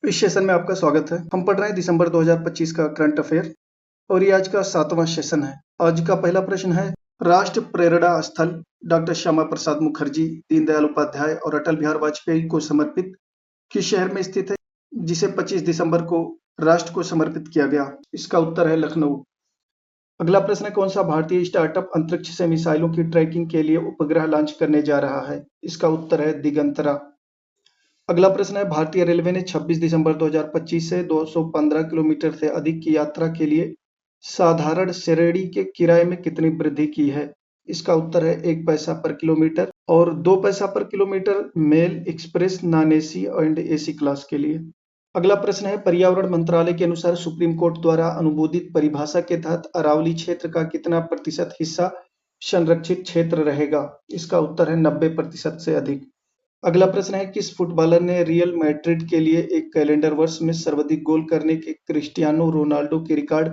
इस सेशन में आपका स्वागत है। हम पढ़ रहे हैं दिसंबर 2025 का करंट अफेयर और ये आज का 7वां सेशन है। आज का पहला प्रश्न है, राष्ट्र प्रेरणा स्थल डॉक्टर श्यामा प्रसाद मुखर्जी, दीनदयाल उपाध्याय और अटल बिहारी वाजपेयी को समर्पित किस शहर में स्थित है, जिसे 25 दिसंबर को राष्ट्र को समर्पित किया गया? इसका उत्तर है लखनऊ। अगला प्रश्न है, कौन सा भारतीय स्टार्टअप अंतरिक्ष से मिसाइलों की ट्रैकिंग के लिए उपग्रह लॉन्च करने जा रहा है? इसका उत्तर है दिगंतरा। अगला प्रश्न है, भारतीय रेलवे ने 26 दिसंबर 2025 से 215 किलोमीटर से अधिक की यात्रा के लिए साधारण श्रेणी के किराए में कितनी वृद्धि की है? इसका उत्तर है 1 पैसा पर किलोमीटर और 2 पैसा पर kilometre mail, express, non AC and AC class के लिए। अगला प्रश्न है, पर्यावरण मंत्रालय के अनुसार सुप्रीम कोर्ट द्वारा अनुमोदित परिभाषा के तहत अरावली क्षेत्र का कितना प्रतिशत हिस्सा संरक्षित क्षेत्र रहेगा? इसका उत्तर है 90% से अधिक। अगला प्रश्न है, किस फुटबॉलर ने रियल मैड्रिड के लिए एक कैलेंडर वर्ष में सर्वाधिक गोल करने के क्रिस्टियानो रोनाल्डो के रिकॉर्ड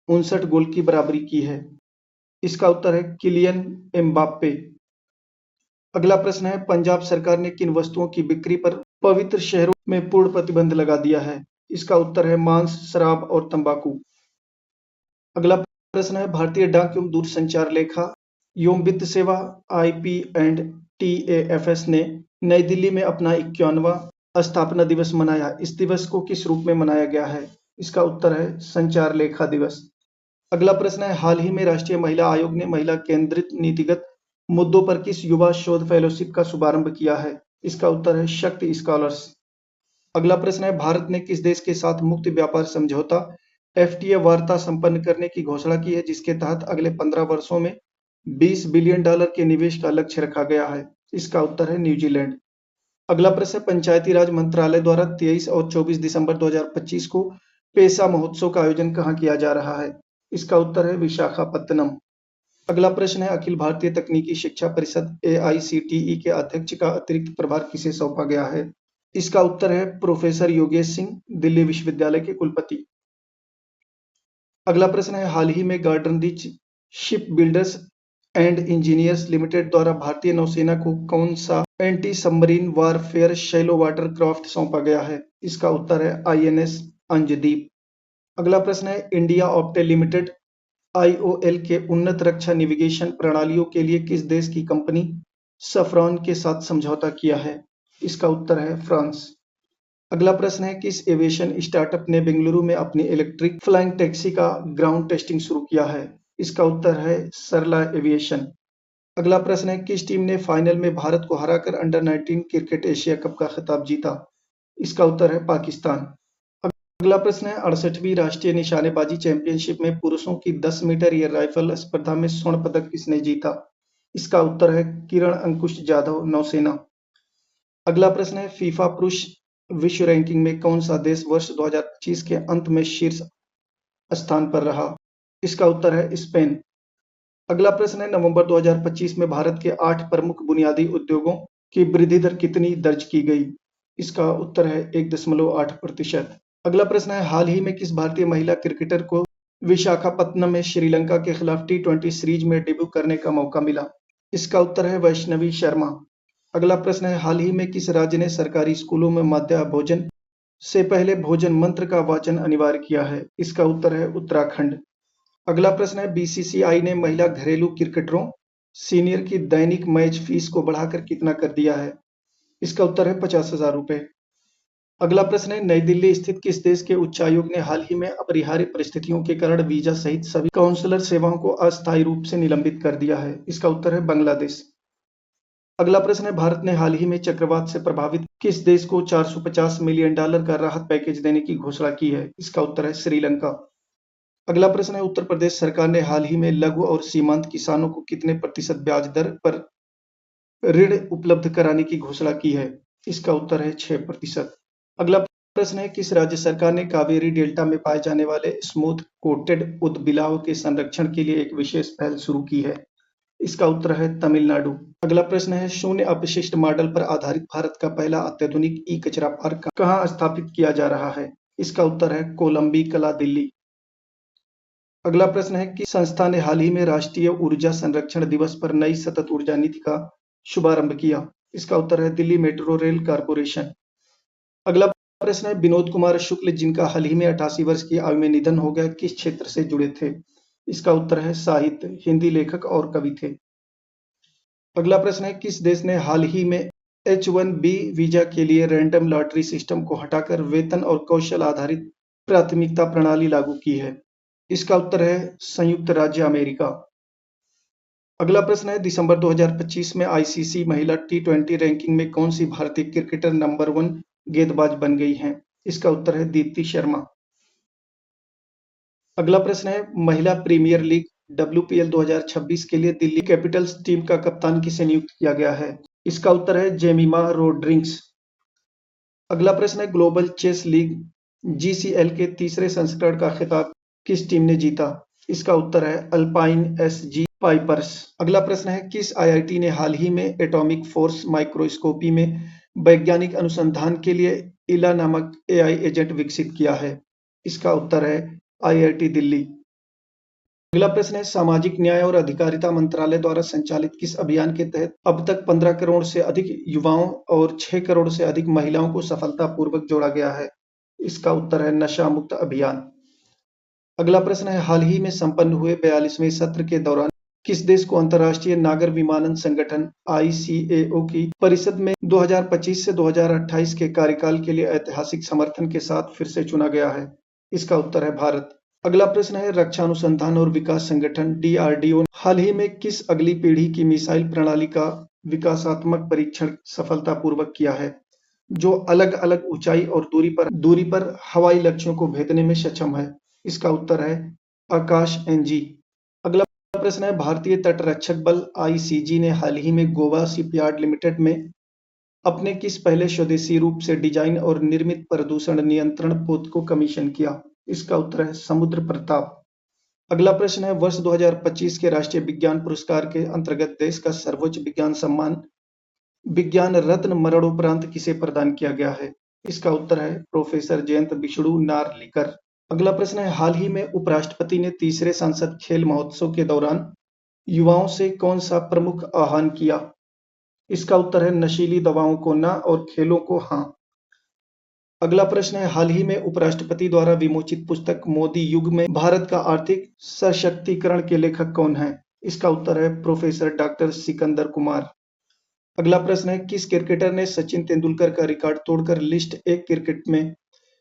59 गोल की बराबरी की है? इसका उत्तर है किलियन एम्बाप्पे। अगला प्रश्न है, पंजाब सरकार ने किन वस्तुओं की बिक्री पर पवित्र शहरों में पूर्ण प्रतिबंध लगा दिया है? इसका उत्तर है मांस, शराब और तंबाकू। अगला प्रश्न है, भारतीय डाक एवं दूरसंचार लेखा एवं वित्त सेवा आईपी एंड टीएएफएस ने नई दिल्ली में अपना 51वां स्थापना दिवस मनाया। इस दिवस को किस रूप में मनाया गया है? इसका उत्तर है संचार लेखा दिवस। अगला प्रश्न है, हाल ही में राष्ट्रीय महिला आयोग ने महिला केंद्रित नीतिगत मुद्दों पर किस युवा शोध फेलोशिप का शुभारंभ किया है? इसका उत्तर है शक्ति स्कॉलर्स। अगला प्रश्न है, भारत ने किस देश के साथ मुक्त व्यापार समझौता एफटीए वार्ता संपन्न करने की घोषणा की है, जिसके तहत अगले 15 वर्षों में $20 बिलियन के निवेश का लक्ष्य रखा गया है? इसका उत्तर है न्यूजीलैंड। अगला प्रश्न, पंचायती राज मंत्रालय द्वारा 23 और 24 दिसंबर 2025 को पेसा महोत्सव का आयोजन कहाँ किया जा रहा है? इसका उत्तर है विशाखापत्तनम। अगला प्रश्न है, अखिल भारतीय तकनीकी शिक्षा परिषद एआईसीटीई के अध्यक्ष का अतिरिक्त प्रभार किसे सौंपा गया है? इसका उत्तर है प्रोफेसर योगेश सिंह, दिल्ली विश्वविद्यालय के कुलपति। अगला प्रश्न है, हाल ही में garden rich ship builders and engineers limited द्वारा भारतीय नौसेना को कौन सा anti submarine warfare shallow water craft सौंपा गया है? इसका उत्तर है आईएनएस अंजदीप। अगला प्रश्न है, इंडिया ऑप्टेल लिमिटेड आईओएल के उन्नत रक्षा नेविगेशन प्रणालियों के लिए किस देश की कंपनी सफ्रॉन के साथ समझौता किया है? इसका उत्तर है फ्रांस। अगला प्रश्न है, किस एविएशन स्टार्टअप ने बेंगलुरु में अपनी इलेक्ट्रिक फ्लाइंग टैक्सी का ग्राउंड टेस्टिंग शुरू किया है? इसका उत्तर है सरला एविएशन। अगला प्रश्न है, किस टीम ने फाइनल में भारत को हराकर अंडर 19 क्रिकेट एशिया कप का खिताब जीता? इसका उत्तर है पाकिस्तान। अगला प्रश्न है, 68वीं राष्ट्रीय निशानेबाजी चैंपियनशिप में पुरुषों की 10 मीटर एयर राइफल स्पर्धा में स्वर्ण पदक किसने जीता? इसका उत्तर है किरण अंकुश जाधव, नौसेना। अगला प्रश्न है, फीफा पुरुष विश्व रैंकिंग में कौन सा देश वर्ष 2025 के अंत में शीर्ष स्थान पर रहा? इसका उत्तर है स्पेन। अगला प्रश्न है, नवंबर 2025 में भारत के 8 प्रमुख बुनियादी उद्योगों की वृद्धि दर कितनी दर्ज की गई? इसका उत्तर है 1.8%। अगला प्रश्न है, हाल ही में किस भारतीय महिला क्रिकेटर को विशाखापत्तनम में श्रीलंका के खिलाफ T20 सीरीज में डेब्यू करने का मौका मिला? इसका उत्तर है वैष्णवी शर्मा। अगला प्रश्न है, हाल ही में किस राज्य ने सरकारी स्कूलों में मध्याह्न भोजन से पहले भोजन मंत्र का वाचन अनिवार्य किया है? इसका उत्तर है उत्तराखंड। अगला प्रश्न है, बीसीसीआई ने महिला घरेलू क्रिकेटरों सीनियर की दैनिक मैच फीस को बढ़ाकर कितना कर दिया है? इसका उत्तर है 50,000 रुपए। अगला प्रश्न है, नई दिल्ली स्थित किस देश के उच्चायोग ने हाल ही में अपरिहार्य परिस्थितियों के कारण वीजा सहित सभी काउंसलर सेवाओं को अस्थायी रूप से निलंबित कर दिया है? इसका उत्तर है बांग्लादेश। अगला प्रश्न है, भारत ने हाल ही में चक्रवात से प्रभावित किस देश को $450 मिलियन का राहत पैकेज देने की घोषणा की है? इसका उत्तर है श्रीलंका। अगला प्रश्न है, उत्तर प्रदेश सरकार ने हाल ही में लघु और सीमांत किसानों को कितने प्रतिशत ब्याज दर पर ऋण उपलब्ध कराने की घोषणा की है? इसका उत्तर है 6%। अगला प्रश्न है, किस राज्य सरकार ने कावेरी डेल्टा में पाए जाने वाले स्मूथ कोटेड उदबिलाव के संरक्षण के लिए एक विशेष पहल शुरू की है? इसका उत्तर है तमिलनाडु। अगला प्रश्न है, शून्य अपशिष्ट मॉडल पर आधारित भारत का पहला अत्याधुनिक ई कचरा पार्क कहाँ स्थापित किया जा रहा है? इसका उत्तर है कोलंबी कला, दिल्ली। अगला प्रश्न है कि संस्था ने हाल ही में राष्ट्रीय ऊर्जा संरक्षण दिवस पर नई सतत ऊर्जा नीति का शुभारंभ किया? इसका उत्तर है दिल्ली मेट्रो रेल कारपोरेशन। अगला प्रश्न है विनोद कुमार शुक्ल जिनका हाल ही में 88 वर्ष की आयु में निधन हो गया किस क्षेत्र से जुड़े थे? इसका उत्तर है साहित्य, हिंदी लेखक और कवि थे। अगला प्रश्न है किस देश ने हाल ही में H1B वीजा के लिए रैंडम लॉटरी सिस्टम को हटाकर वेतन और कौशल आधारित प्राथमिकता प्रणाली लागू की है? इसका उत्तर है संयुक्त राज्य अमेरिका। अगला प्रश्न है दिसंबर 2025 में आईसीसी महिला T20 रैंकिंग में कौन सी भारतीय क्रिकेटर नंबर 1 गेंदबाज बन गई हैं? इसका उत्तर है दीप्ति शर्मा। अगला प्रश्न है महिला प्रीमियर लीग WPL 2026 के लिए दिल्ली कैपिटल्स टीम का कप्तान किसे नियुक्त किया गया है? इसका उत्तर है जेमिमा रोड्रिग्स। अगला प्रश्न है ग्लोबल चेस लीग GCL के तीसरे संस्करण का खिताब किस टीम ने जीता? इसका उत्तर है अल्पाइन SG पाइपर्स। अगला प्रश्न है किस IIT ने हाल ही में एटॉमिक फोर्स माइक्रोस्कोपी में वैज्ञानिक अनुसंधान के लिए इला नामक AI एजेंट विकसित किया है? इसका उत्तर है IIT दिल्ली। अगला प्रश्न है सामाजिक न्याय और अधिकारिता मंत्रालय द्वारा संचालित किस अभियान के तहत अब तक 15 करोड़ से अधिक युवाओं और 6 करोड़ से अधिक महिलाओं को सफलतापूर्वक जोड़ा गया है? इसका उत्तर है नशा मुक्त अभियान। अगला प्रश्न है हाल ही में संपन्न हुए 42वें सत्र के दौरान किस देश को अंतर्राष्ट्रीय नागर विमानन संगठन ICAO की परिषद में 2025 से 2028 के कार्यकाल के लिए ऐतिहासिक समर्थन के साथ फिर से चुना गया है? इसका उत्तर है भारत। अगला प्रश्न है रक्षा अनुसंधान और विकास संगठन DRDO ने हाल ही में किस अगली पीढ़ी की मिसाइल प्रणाली का विकासात्मक परीक्षण सफलतापूर्वक किया है जो अलग अलग ऊंचाई और दूरी पर हवाई लक्ष्यों को भेदने में सक्षम है? इसका उत्तर है आकाश NG। अगला प्रश्न है भारतीय तटरक्षक बल ICG ने हाल ही में गोवा शिपयार्ड लिमिटेड में अपने किस पहले स्वदेशी रूप से डिजाइन और निर्मित प्रदूषण नियंत्रण पोत को कमीशन किया? इसका उत्तर है समुद्र प्रताप। अगला प्रश्न है वर्ष 2025 के राष्ट्रीय विज्ञान पुरस्कार के अंतर्गत देश का सर्वोच्च विज्ञान सम्मान विज्ञान रत्न मरणोपरांत किसे प्रदान किया गया है? इसका उत्तर है प्रोफेसर जयंत विष्णु नार्लिकर। अगला प्रश्न है हाल ही में उपराष्ट्रपति ने तीसरे संसद खेल महोत्सव के दौरान युवाओं से कौन सा प्रमुख आह्वान किया? इसका उत्तर है नशीली दवाओं को ना और खेलों को हाँ। अगला प्रश्न है हाल ही में उपराष्ट्रपति द्वारा विमोचित पुस्तक मोदी युग में भारत का आर्थिक सशक्तिकरण के लेखक कौन है? इसका उत्तर है प्रोफेसर डॉक्टर सिकंदर कुमार। अगला प्रश्न है किस क्रिकेटर ने सचिन तेंदुलकर का रिकॉर्ड तोड़कर लिस्ट A क्रिकेट में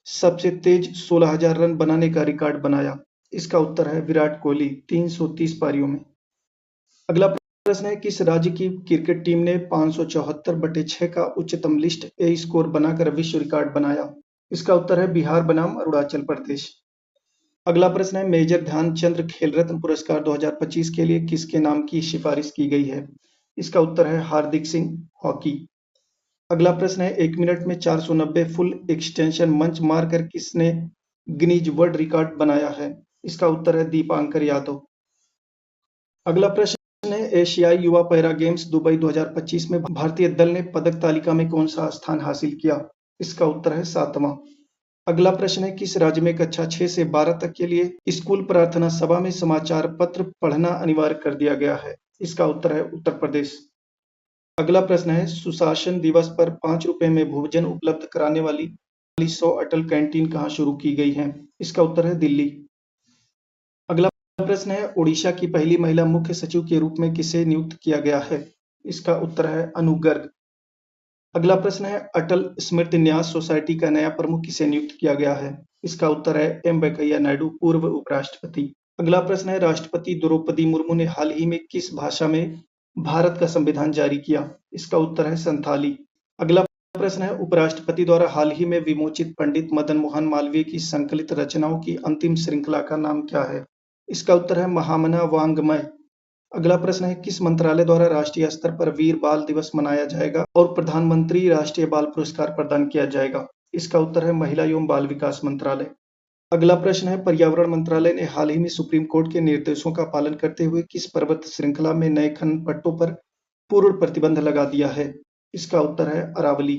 सबसे तेज 16,000 रन बनाने का रिकॉर्ड बनाया? इसका उत्तर है विराट कोहली 330 पारियों में। अगला प्रश्न है किस राज्य की क्रिकेट टीम ने 574/6 का उच्चतम लिस्ट A स्कोर बनाकर विश्व रिकॉर्ड बनाया? इसका उत्तर है बिहार बनाम अरुणाचल प्रदेश। अगला प्रश्न है मेजर ध्यानचंद खेल रत्न पुरस्कार 2025 के लिए किसके नाम की सिफारिश की गई है? इसका उत्तर है हार्दिक सिंह हॉकी। अगला प्रश्न है 1 मिनट में 490 फुल एक्सटेंशन मंच मारकर किसने गिनीज वर्ल्ड रिकॉर्ड बनाया है? इसका उत्तर है दीपांकर यादव। अगला प्रश्न है एशियाई युवा पैरा गेम्स दुबई 2025 में भारतीय दल ने पदक तालिका में कौन सा स्थान हासिल किया? इसका उत्तर है 7वां। अगला प्रश्न है किस राज्य में कक्षा 6 से 12 तक के लिए स्कूल प्रार्थना सभा में समाचार पत्र पढ़ना अनिवार्य कर दिया गया है? इसका उत्तर है उत्तर प्रदेश। अगला प्रश्न है सुशासन दिवस पर 5 रुपए में भोजन उपलब्ध कराने वाली 100 अटल कैंटीन कहाँ शुरू की गई है? इसका उत्तर है दिल्ली। अगला प्रश्न है उड़ीसा की पहली महिला मुख्य सचिव के रूप में किसे नियुक्त किया गया है? इसका उत्तर है अनु गर्ग। अगला प्रश्न है अटल स्मृति न्यास सोसाइटी का नया प्रमुख किसे नियुक्त किया गया है? इसका उत्तर है M वेंकैया नायडू पूर्व उपराष्ट्रपति। अगला प्रश्न है राष्ट्रपति द्रौपदी मुर्मू ने हाल ही में किस भाषा में भारत का संविधान जारी किया? इसका उत्तर है संथाली। अगला प्रश्न है उपराष्ट्रपति द्वारा हाल ही में विमोचित पंडित मदन मोहन मालवीय की संकलित रचनाओं की अंतिम श्रृंखला का नाम क्या है? इसका उत्तर है महामना वाङ्मय। अगला प्रश्न है किस मंत्रालय द्वारा राष्ट्रीय स्तर पर वीर बाल दिवस मनाया जाएगा और प्रधानमंत्री राष्ट्रीय बाल पुरस्कार प्रदान किया जाएगा? इसका उत्तर है महिला एवं बाल विकास मंत्रालय। अगला प्रश्न है पर्यावरण मंत्रालय ने हाल ही में सुप्रीम कोर्ट के निर्देशों का पालन करते हुए किस पर्वत श्रृंखला में नए खनन पट्टों पर पूर्ण प्रतिबंध लगा दिया है? इसका उत्तर है अरावली।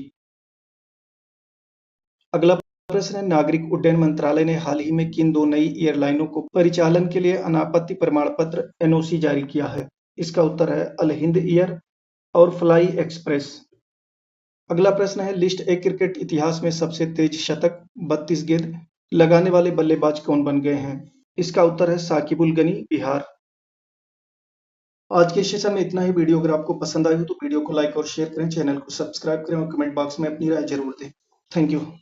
अगला प्रश्न है नागरिक उड्डयन मंत्रालय ने हाल ही में किन 2 नई एयरलाइनों को परिचालन के लिए अनापत्ति प्रमाण पत्र NOC जारी किया है? इसका उत्तर है अल हिंद एयर और फ्लाई एक्सप्रेस। अगला प्रश्न है, लिस्ट ए क्रिकेट इतिहास में सबसे तेज शतक 32 गेंद लगाने वाले बल्लेबाज कौन बन गए हैं? इसका उत्तर है साकिबुल गनी, बिहार। आज के सेशन में इतना ही। वीडियो अगर आपको पसंद आई हो तो वीडियो को लाइक और शेयर करें, चैनल को सब्सक्राइब करें और कमेंट बॉक्स में अपनी राय जरूर दें। Thank you.